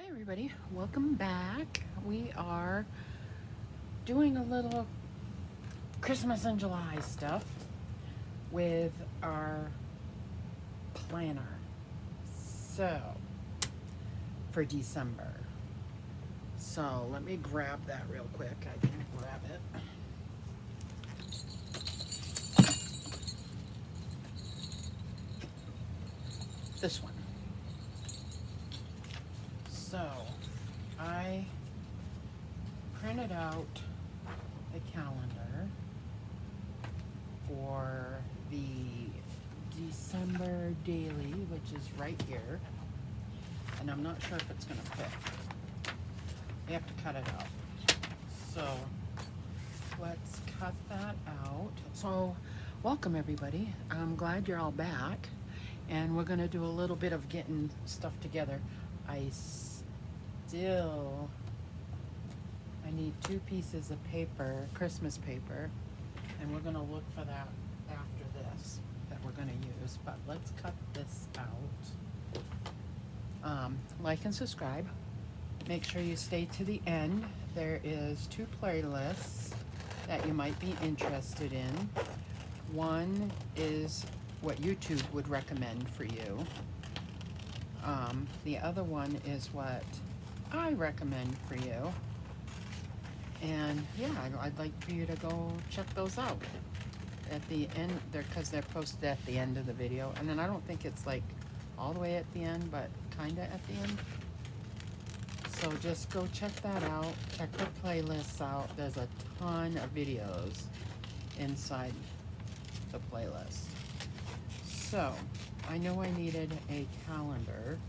Hi everybody, welcome back. We are doing a little Christmas in July stuff with our planner. So, for December. So, let me grab that real quick. I can grab it. This one. So, I printed out a calendar for the December daily, which is right here. And I'm not sure if it's going to fit. We have to cut it out. So let's cut that out. So welcome everybody. I'm glad you're all back. And we're going to do a little bit of getting stuff together. I need 2 pieces of paper, Christmas paper, and we're going to look for that after this that we're going to use. But let's cut this out. Like and subscribe. Make sure you stay to the end. There is 2 playlists that you might be interested in. One is what YouTube would recommend for you. The other one is what I recommend for you. And yeah, I'd like for you to go check those out at the end there, because they're posted at the end of the video. And then I don't think it's like all the way at the end, but kind of at the end. So just go check that out. Check the playlists out. There's a ton of videos inside the playlist. So I know I needed a calendar,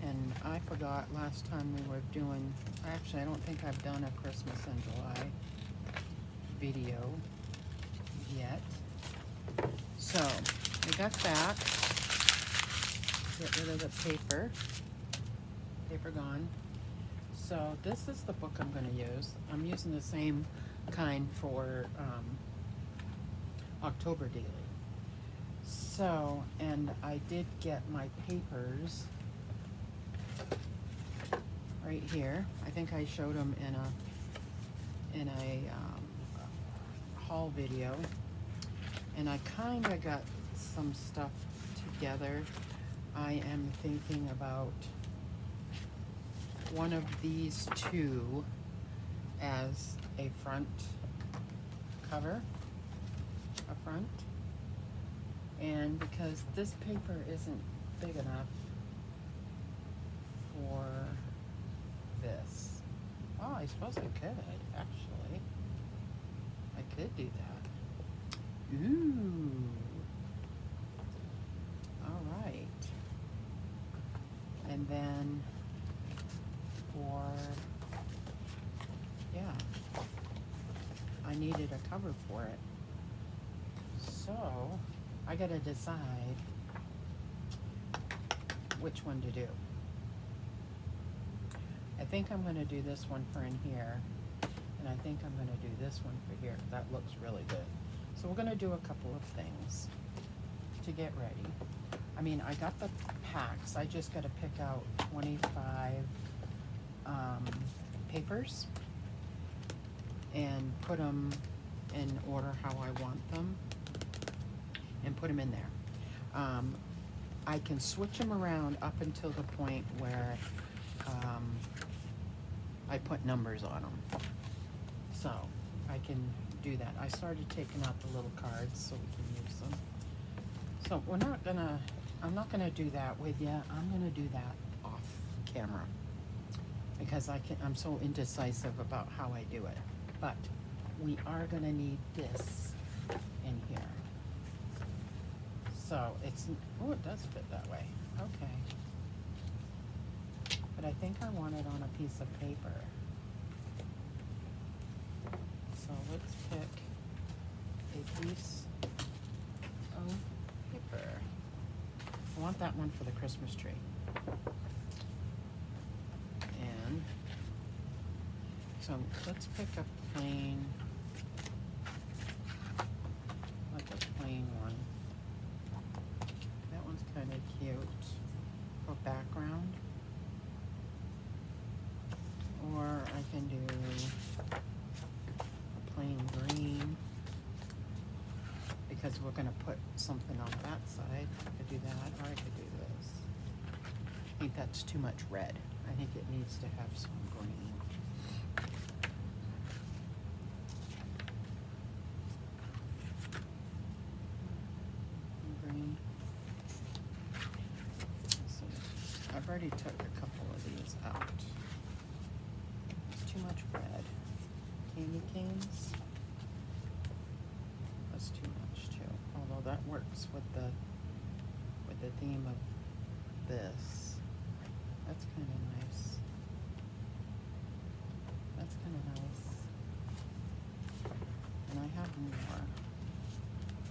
and I forgot last time we were doing, actually I don't think I've done a Christmas in July video yet. So I got that. Get rid of the paper. Paper gone. So this is the book I'm going to use. I'm using the same kind for October daily. So, and I did get my papers right here. I think I showed them in a haul video, and I kind of got some stuff together. I am thinking about one of these 2 as a front cover, a front. And because this paper isn't big enough for this. Oh, I suppose I could, actually. I could do that. Ooh. All right. And then I needed a cover for it. So I gotta decide which one to do. I think I'm gonna do this one for in here, and I think I'm gonna do this one for here. That looks really good. So we're gonna do a couple of things to get ready. I mean, I got the packs. I just gotta pick out 25 papers and put them in order how I want them and put them in there. I can switch them around up until the point where I put numbers on them. So I can do that. I started taking out the little cards so we can use them. So I'm not gonna do that with you. I'm gonna do that off camera because I'm so indecisive about how I do it. But we are gonna need this in here. So it does fit that way. Okay. But I think I want it on a piece of paper. So let's pick a piece of paper. I want that one for the Christmas tree. And so let's pick a plain, like a plain one. That one's kind of cute for background. I can do a plain green because we're gonna put something on that side. I could do that, or I could do this. I think that's too much red. I think it needs to have some green. Green. Let's see. I've already took a couple of these out. It's too much red. Candy canes. That's too much too. Although that works with the theme of this. That's kind of nice. That's kind of nice. And I have more.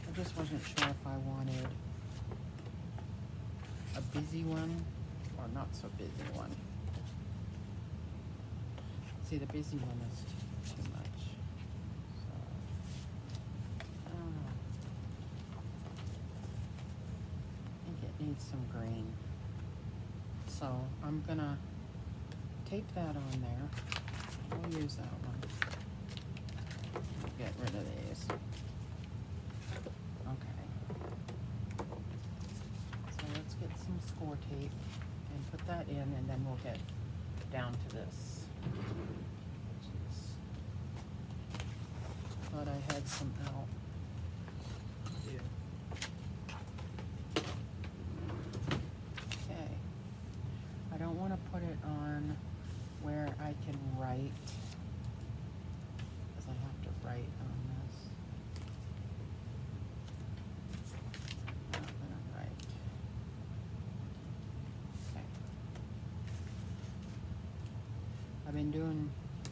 I just wasn't sure if I wanted a busy one or not so busy one. See, the busy one is too much. So, I don't know. I think it needs some green. So I'm gonna tape that on there. I'll use that one. Get rid of these. Okay. So let's get some score tape and put that in, and then we'll get down to this. Jeez. Thought I had some out. Okay. I don't want to put it on where I can write, because I have to write on this. Not gonna write. Okay. I've been doing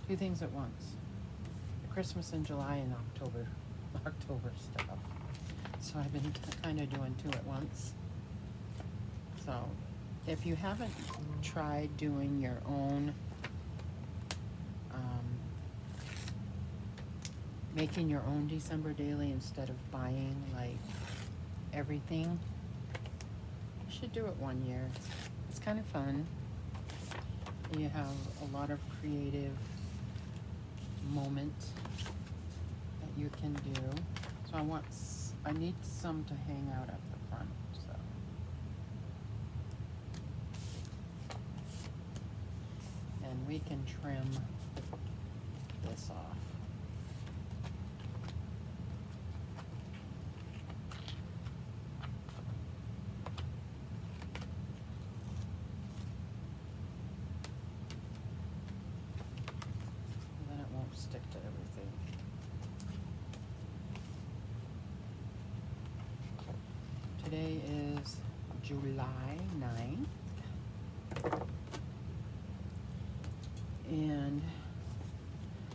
two things at once. Christmas in July and October stuff. So I've been kind of doing two at once. So if you haven't tried doing your own, making your own December daily instead of buying like everything, you should do it one year. It's kind of fun. You have a lot of creative moments that you can do. So I need some to hang out at the front, so. And we can trim this off. Stick to everything. Today is July 9th. And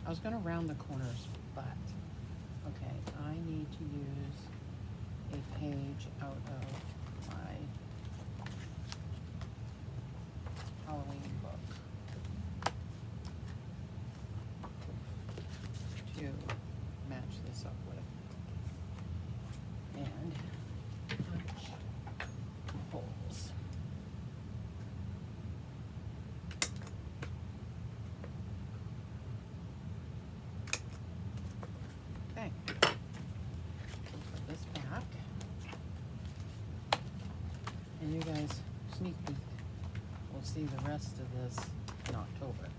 I was going to round the corners, but okay, I need to use a page out of my Halloween book to match this up with, and punch holes. Okay, put this back, and you guys sneak peek. We'll see the rest of this in October.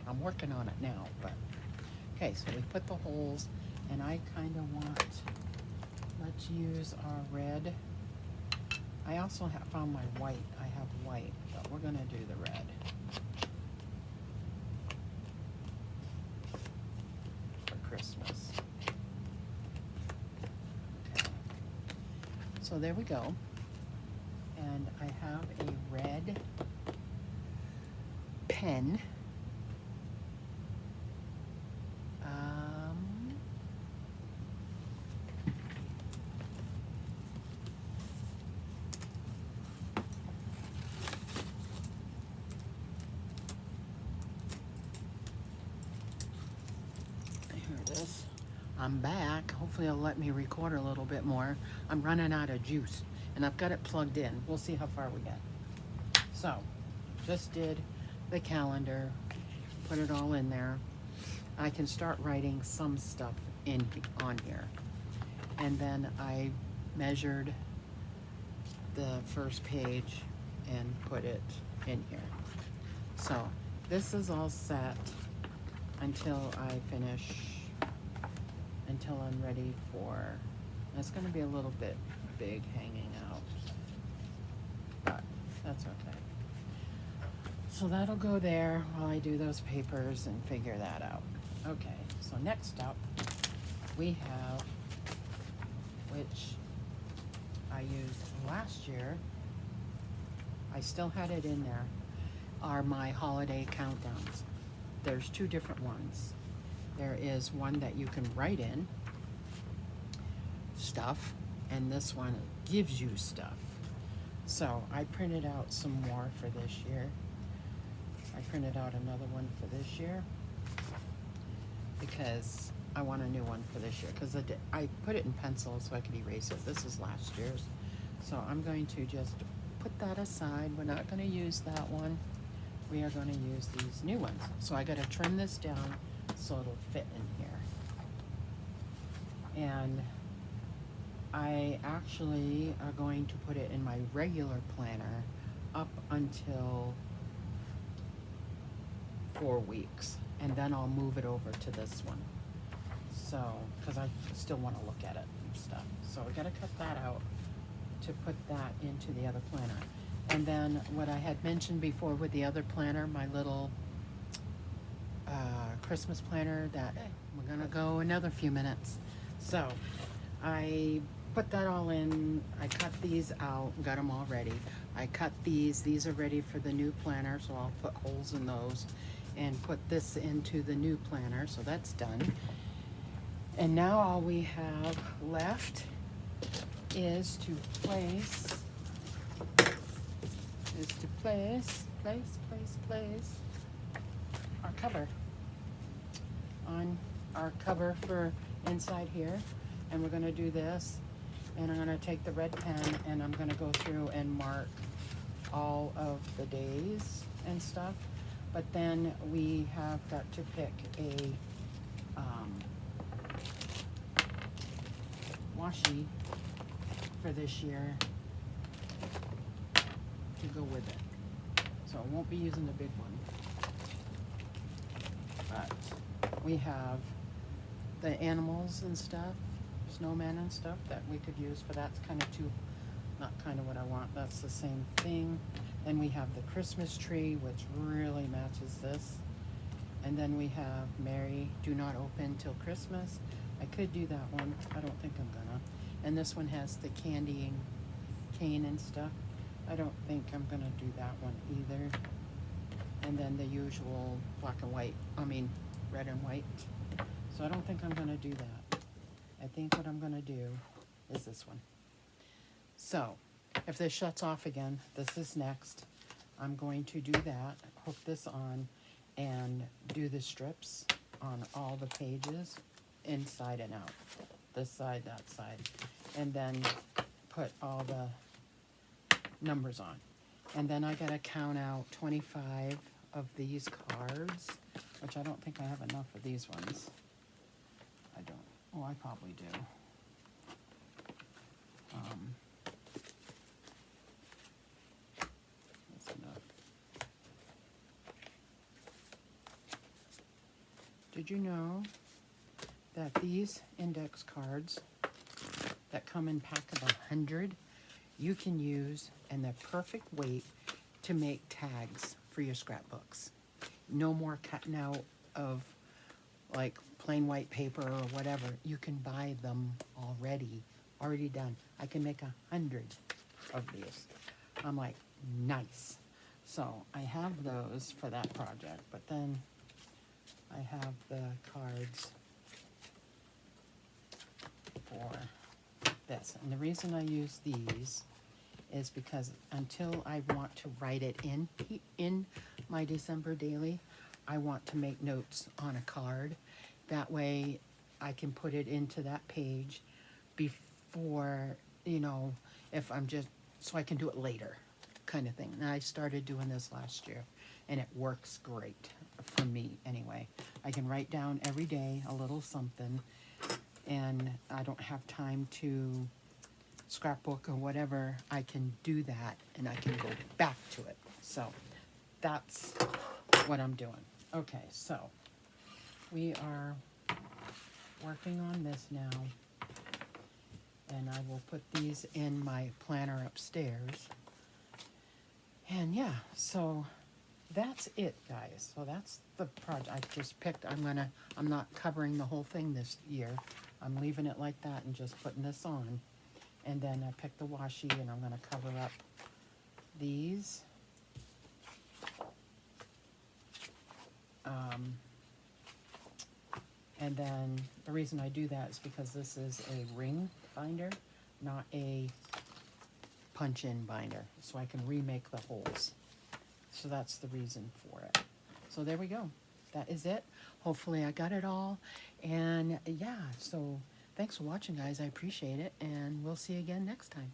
I'm working on it now, but okay, so we put the holes, and I kind of want, let's use our red. I also have found my white. I have white, but we're gonna do the red. For Christmas. Okay. So there we go. And I have a red pen. I'm back. Hopefully it'll let me record a little bit more. I'm running out of juice and I've got it plugged in. We'll see how far we get. So, just did the calendar put it all in there. I can start writing some stuff on here. And then I measured the first page and put it in here. So this is all set until I finish, until I'm ready for, it's going to be a little bit big hanging out, but that's okay. So that'll go there while I do those papers and figure that out. Okay, so next up we have, which I used last year, I still had it in there, are my holiday countdowns. There's two different ones. There is one that you can write in stuff, and this one gives you stuff. So I printed out some more for this year. I printed out another one for this year because I want a new one for this year, because I put it in pencil so I could erase it. This is last year's. So I'm going to just put that aside. We're not going to use that one. We are going to use these new ones. So I got to trim this down so it'll fit in here. And I actually are going to put it in my regular planner up until 4 weeks. And then I'll move it over to this one. So, because I still want to look at it and stuff. So we got to cut that out to put that into the other planner. And then what I had mentioned before with the other planner, my little Christmas planner, that we're gonna go another few minutes. So I put that all in. I cut these out, got them all ready. I cut these are ready for the new planner, so I'll put holes in those and put this into the new planner, so that's done. And now all we have left is to place our cover on our cover for inside here. And we're going to do this, and I'm going to take the red pen and I'm going to go through and mark all of the days and stuff. But then we have got to pick a washi for this year to go with it. So I won't be using the big one. But we have the animals and stuff, snowmen and stuff that we could use for that's kind of too, not kind of what I want, that's the same thing. Then we have the Christmas tree, which really matches this. And then we have Mary, do not open till Christmas. I could do that one, I don't think I'm gonna. And this one has the candying cane and stuff. I don't think I'm gonna do that one either. And then the usual black and white, red and white. So I don't think I'm gonna do that. I think what I'm gonna do is this one. So if this shuts off again, this is next. I'm going to do that, hook this on, and do the strips on all the pages, inside and out. This side, that side. And then put all the numbers on. And then I gotta count out 25 of these cards, which I don't think I have enough of these ones. I don't. Oh, I probably do. That's enough. Did you know that these index cards that come in pack of 100, you can use, and they're perfect weight to make tags for your scrapbooks. No more cutting out of like plain white paper or whatever. You can buy them already done. I can make 100 of these. I'm like, nice. So I have those for that project, but then I have the cards for this. And the reason I use these is because until I want to write it in my December daily, I want to make notes on a card. That way I can put it into that page before, if I'm just, so I can do it later kind of thing. And I started doing this last year and it works great. for me anyway. I can write down every day a little something, and I don't have time to scrapbook or whatever. I can do that, and I can go back to it. So that's what I'm doing. Okay, so we are working on this now, and I will put these in my planner upstairs. And yeah, so that's it, guys. So that's the project I just picked. I'm not covering the whole thing this year. I'm leaving it like that and just putting this on. And then I picked the washi, and I'm gonna cover up these. And then the reason I do that is because this is a ring binder, not a punch-in binder, so I can remake the holes. So that's the reason for it. So there we go. That is it. Hopefully I got it all. And yeah, so thanks for watching, guys. I appreciate it, and we'll see you again next time.